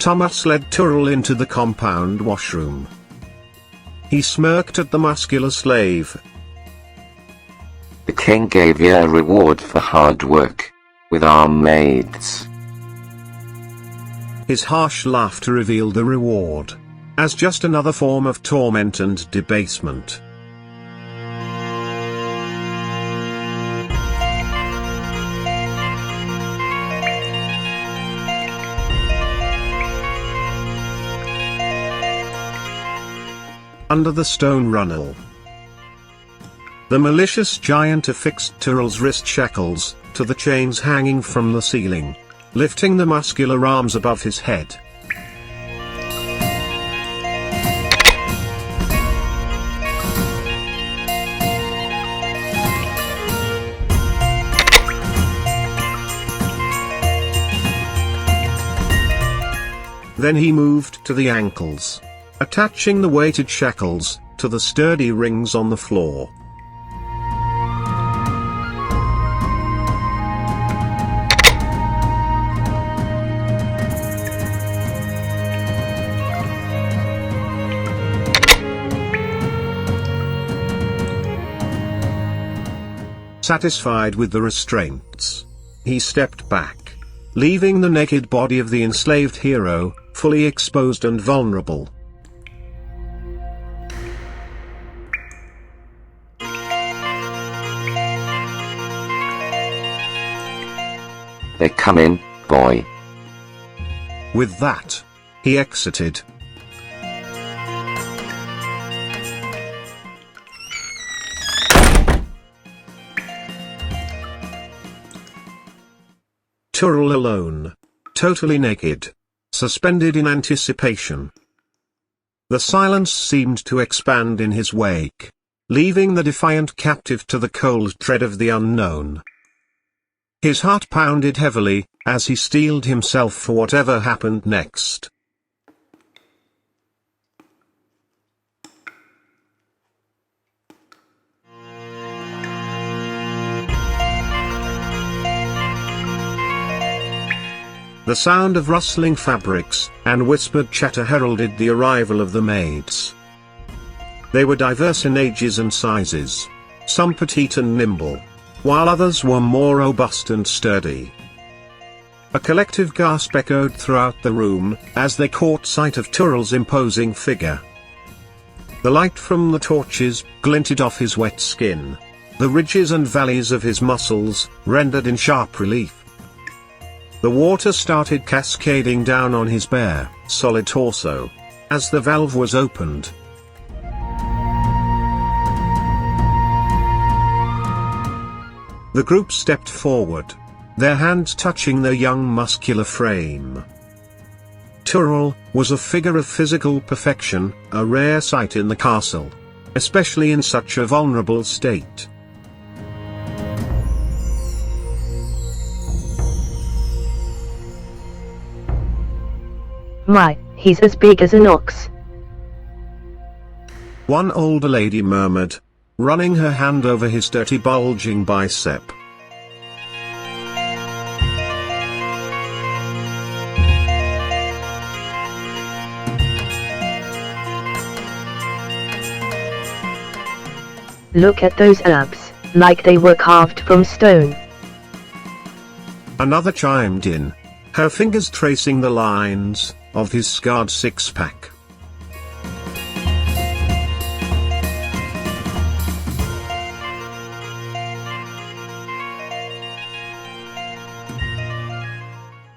Tamas led Turul into the compound washroom. He smirked at the muscular slave. The king gave you a reward for hard work with our maids. His harsh laughter revealed the reward as just another form of torment and debasement. Under the stone runnel, the malicious giant affixed Turul's wrist shackles to the chains hanging from the ceiling, lifting the muscular arms above his head. Then he moved to the ankles, attaching the weighted shackles to the sturdy rings on the floor. Satisfied with the restraints, he stepped back, leaving the naked body of the enslaved hero fully exposed and vulnerable. They come in, boy. With that, he exited. Turul alone, totally naked, suspended in anticipation. The silence seemed to expand in his wake, leaving the defiant captive to the cold tread of the unknown. His heart pounded heavily, as he steeled himself for whatever happened next. The sound of rustling fabrics and whispered chatter heralded the arrival of the maids. They were diverse in ages and sizes, some petite and nimble, while others were more robust and sturdy. A collective gasp echoed throughout the room as they caught sight of Turul's imposing figure. The light from the torches glinted off his wet skin, the ridges and valleys of his muscles rendered in sharp relief. The water started cascading down on his bare, solid torso as the valve was opened. The group stepped forward, their hands touching the young muscular frame. Turul was a figure of physical perfection, a rare sight in the castle, especially in such a vulnerable state. My, he's as big as an ox. One older lady murmured, running her hand over his dirty bulging bicep. Look at those abs, like they were carved from stone. Another chimed in, her fingers tracing the lines of his scarred six-pack.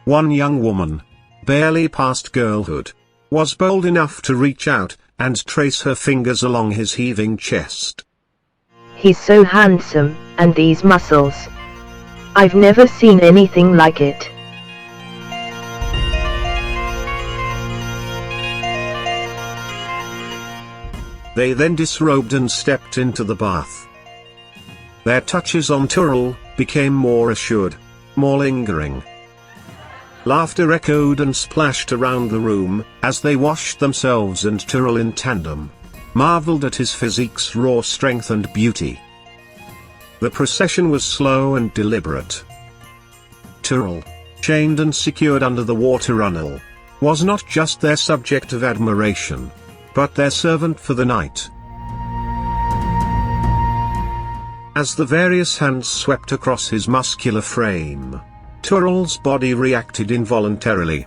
One young woman, barely past girlhood, was bold enough to reach out and trace her fingers along his heaving chest. He's so handsome, and these muscles. I've never seen anything like it. They then disrobed and stepped into the bath. Their touches on Turul became more assured, more lingering. Laughter echoed and splashed around the room, as they washed themselves and Turul in tandem, marveled at his physique's raw strength and beauty. The procession was slow and deliberate. Turul, chained and secured under the water runnel, was not just their subject of admiration, but their servant for the night. As the various hands swept across his muscular frame, Turul's body reacted involuntarily.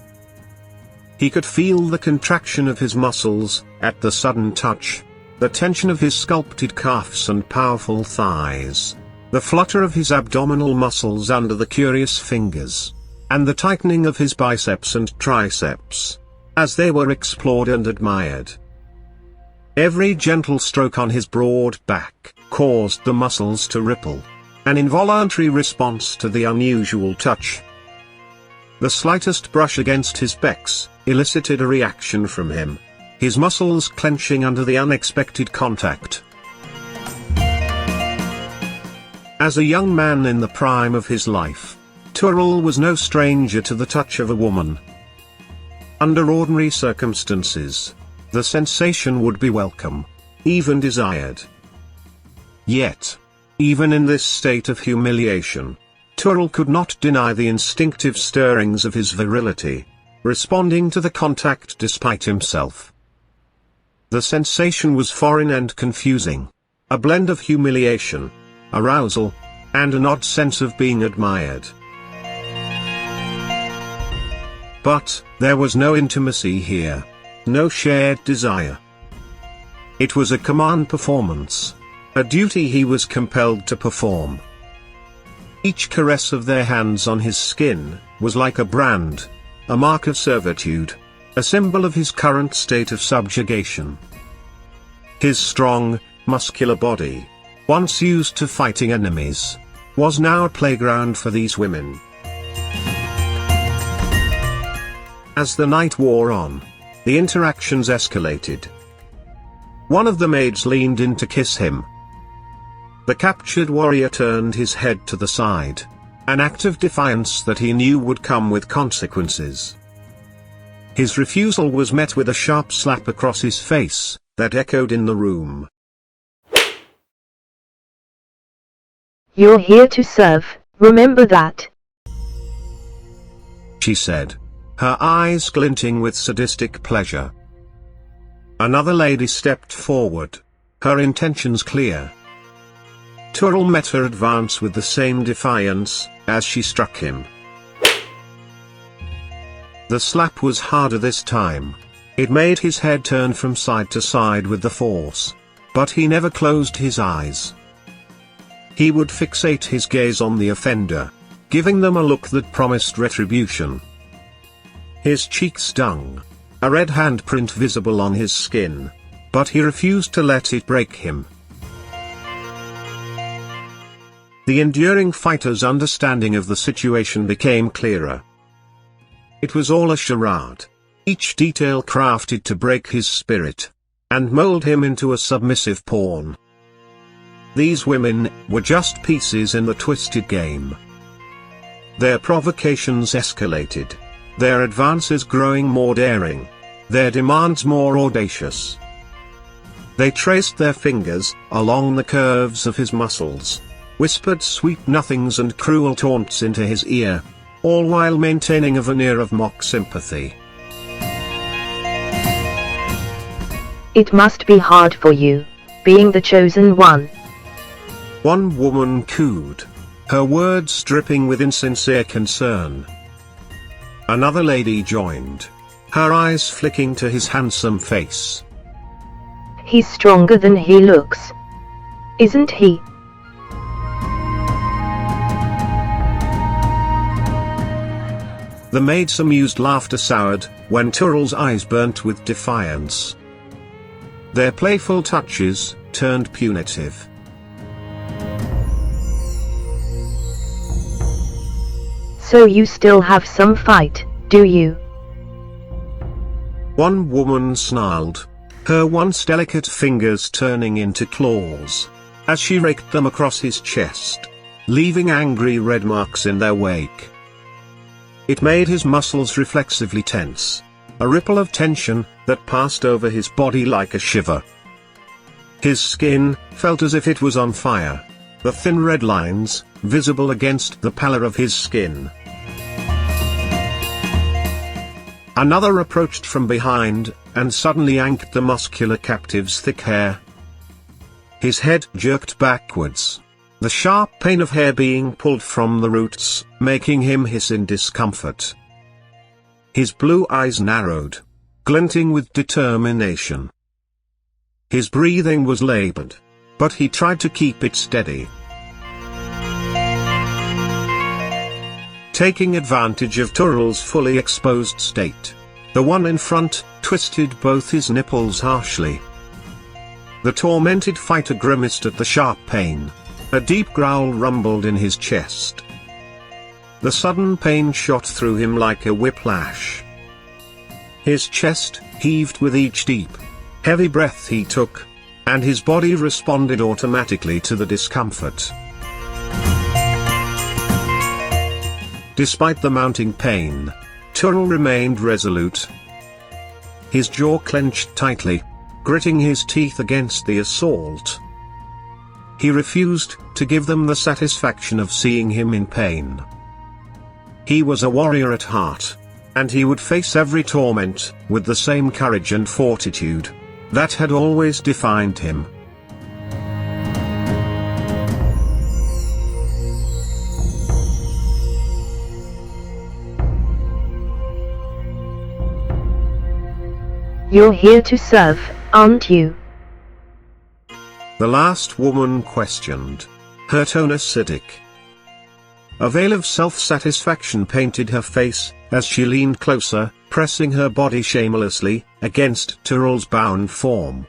He could feel the contraction of his muscles at the sudden touch, the tension of his sculpted calves and powerful thighs, the flutter of his abdominal muscles under the curious fingers, and the tightening of his biceps and triceps, as they were explored and admired. Every gentle stroke on his broad back caused the muscles to ripple, an involuntary response to the unusual touch. The slightest brush against his pecs elicited a reaction from him, his muscles clenching under the unexpected contact. As a young man in the prime of his life, Turul was no stranger to the touch of a woman. Under ordinary circumstances, the sensation would be welcome, even desired. Yet, even in this state of humiliation, Turul could not deny the instinctive stirrings of his virility, responding to the contact despite himself. The sensation was foreign and confusing, a blend of humiliation, arousal, and an odd sense of being admired. But there was no intimacy here, no shared desire. It was a command performance, a duty he was compelled to perform. Each caress of their hands on his skin was like a brand, a mark of servitude, a symbol of his current state of subjugation. His strong, muscular body, once used to fighting enemies, was now a playground for these women. As the night wore on, the interactions escalated. One of the maids leaned in to kiss him. The captured warrior turned his head to the side, an act of defiance that he knew would come with consequences. His refusal was met with a sharp slap across his face, that echoed in the room. "You're here to serve, remember that," she said, her eyes glinting with sadistic pleasure. Another lady stepped forward, her intentions clear. Turul met her advance with the same defiance, as she struck him. The slap was harder this time. It made his head turn from side to side with the force, but he never closed his eyes. He would fixate his gaze on the offender, giving them a look that promised retribution. His cheek stung, a red handprint visible on his skin, but he refused to let it break him. The enduring fighter's understanding of the situation became clearer. It was all a charade, each detail crafted to break his spirit, and mold him into a submissive pawn. These women were just pieces in the twisted game. Their provocations escalated, their advances growing more daring, their demands more audacious. They traced their fingers along the curves of his muscles, whispered sweet nothings and cruel taunts into his ear, all while maintaining a veneer of mock sympathy. "It must be hard for you, being the chosen one," one woman cooed, her words dripping with insincere concern. Another lady joined, her eyes flicking to his handsome face. "He's stronger than he looks. Isn't he?" The maid's amused laughter soured, when Turul's eyes burnt with defiance. Their playful touches turned punitive. "So you still have some fight, do you?" One woman snarled. her once delicate fingers turning into claws, as she raked them across his chest, leaving angry red marks in their wake. It made his muscles reflexively tense, a ripple of tension that passed over his body like a shiver. His skin felt as if it was on fire, the thin red lines visible against the pallor of his skin. Another approached from behind, and suddenly yanked the muscular captive's thick hair. His head jerked backwards, the sharp pain of hair being pulled from the roots, making him hiss in discomfort. His blue eyes narrowed, glinting with determination. His breathing was labored, but he tried to keep it steady. Taking advantage of Turul's fully exposed state, the one in front twisted both his nipples harshly. The tormented fighter grimaced at the sharp pain. A deep growl rumbled in his chest. The sudden pain shot through him like a whiplash. His chest heaved with each deep, heavy breath he took, and his body responded automatically to the discomfort. Despite the mounting pain, Turul remained resolute. His jaw clenched tightly, gritting his teeth against the assault. He refused to give them the satisfaction of seeing him in pain. He was a warrior at heart, and he would face every torment with the same courage and fortitude that had always defined him. You're here to serve, aren't you? The last woman questioned, her tone acidic. A veil of self-satisfaction painted her face, as she leaned closer, pressing her body shamelessly against Turul's bound form.